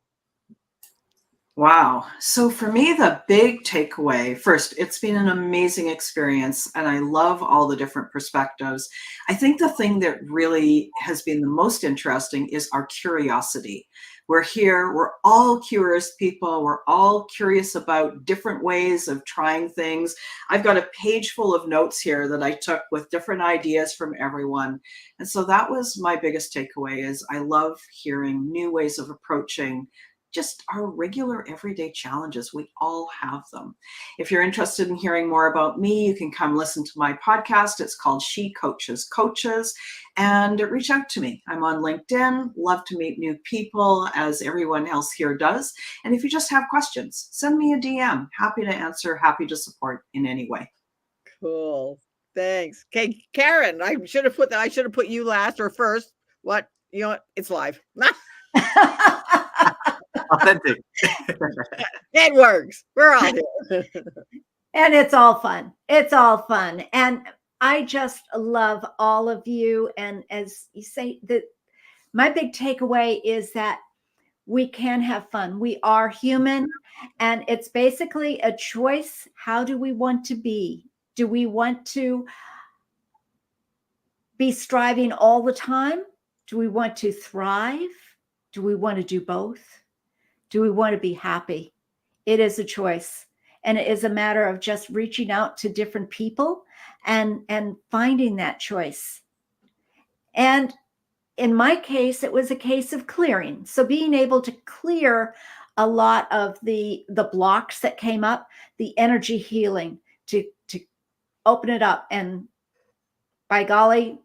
Wow. So for me, the big takeaway, first, it's been an amazing experience and I love all the different perspectives. I think the thing that really has been the most interesting is our curiosity. We're here, we're all curious people, we're all curious about different ways of trying things. I've got a page full of notes here that I took with different ideas from everyone. And so that was my biggest takeaway is I love hearing new ways of approaching just our regular everyday challenges. We all have them. If you're interested in hearing more about me, you can come listen to my podcast. It's called She Coaches Coaches, and reach out to me. I'm on LinkedIn, love to meet new people as everyone else here does. And if you just have questions, send me a DM. Happy to answer, happy to support in any way. Cool. Thanks. Okay, Karen, I should have put you last or first. What? You know what? It's live. Authentic. It works. We're all here. And it's all fun. It's all fun. And I just love all of you. And as you say, that my big takeaway is that we can have fun. We are human. And it's basically a choice. How do we want to be? Do we want to be striving all the time? Do we want to thrive? Do we want to do both? Do we want to be happy? It is a choice. And it is a matter of just reaching out to different people and finding that choice. And in my case, it was a case of clearing. So being able to clear a lot of the blocks that came up, the energy healing, to open it up. And by golly,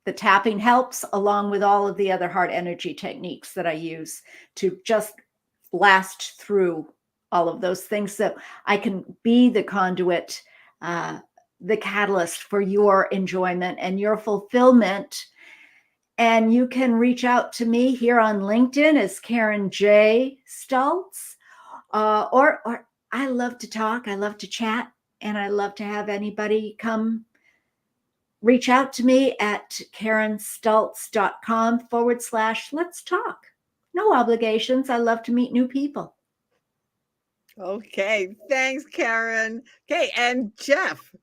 the tapping helps, along with all of the other heart energy techniques that I use to just blast through all of those things so I can be the conduit, the catalyst for your enjoyment and your fulfillment. And you can reach out to me here on LinkedIn as Karen J. Stultz, or I love to talk, I love to chat, and I love to have anybody come reach out to me at karenstultz.com/let's talk. No obligations. I love to meet new people. Okay. Thanks, Karen. Okay. And Jeff.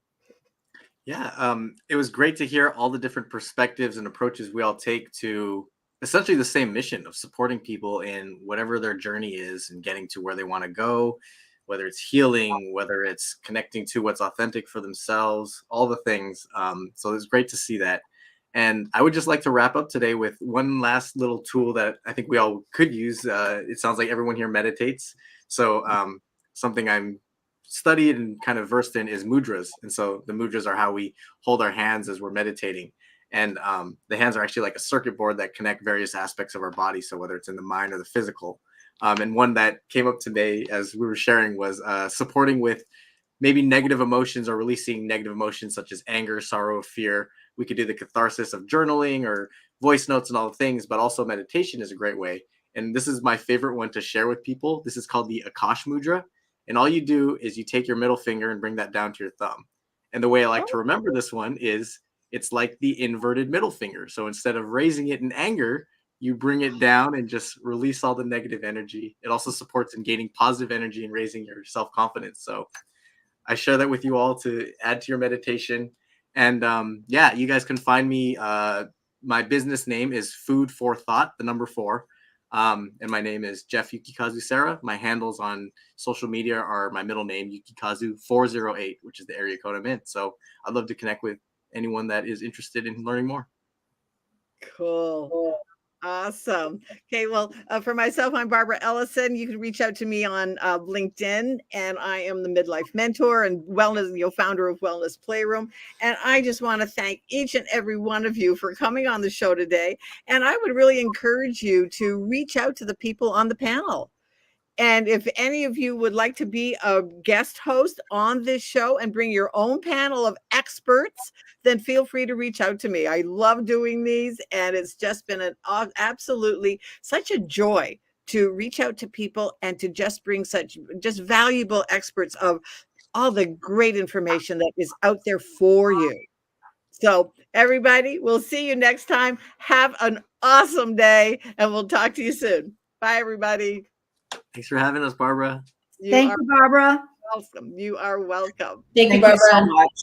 Yeah, it was great to hear all the different perspectives and approaches we all take to essentially the same mission of supporting people in whatever their journey is and getting to where they want to go, whether it's healing, whether it's connecting to what's authentic for themselves, all the things. So it's great to see that. And I would just like to wrap up today with one last little tool that I think we all could use. It sounds like everyone here meditates. So something I'm studied and kind of versed in is mudras. And so the mudras are how we hold our hands as we're meditating. And the hands are actually like a circuit board that connect various aspects of our body. So whether it's in the mind or the physical. And one that came up today as we were sharing was supporting with maybe negative emotions or releasing negative emotions such as anger, sorrow, fear. We could do the catharsis of journaling or voice notes and all the things, but also meditation is a great way. And this is my favorite one to share with people. This is called the Akash Mudra. And all you do is you take your middle finger and bring that down to your thumb. And the way I like to remember this one is it's like the inverted middle finger. So instead of raising it in anger, you bring it down and just release all the negative energy. It also supports in gaining positive energy and raising your self-confidence. So I share that with you all to add to your meditation. And yeah, you guys can find me. My business name is Food for Thought, the number 4. And my name is Jeff Yukikazu Serra. My handles on social media are my middle name, Yukikazu408, which is the area code I'm in. So I'd love to connect with anyone that is interested in learning more. Cool. Awesome. Okay, well, for myself, I'm Barbara Ellison. You can reach out to me on LinkedIn, and I am the midlife mentor and wellness, founder of Wellness Playroom. And I just want to thank each and every one of you for coming on the show today. And I would really encourage you to reach out to the people on the panel. And if any of you would like to be a guest host on this show and bring your own panel of experts, then feel free to reach out to me. I love doing these, and it's just been absolutely such a joy to reach out to people and to just bring such just valuable experts of all the great information that is out there for you. So everybody, we'll see you next time. Have an awesome day, and we'll talk to you soon. Bye, everybody. Thanks for having us, Barbara. Thank you, Barbara. Welcome. You are welcome. Thank you, Thank you Barbara. so much.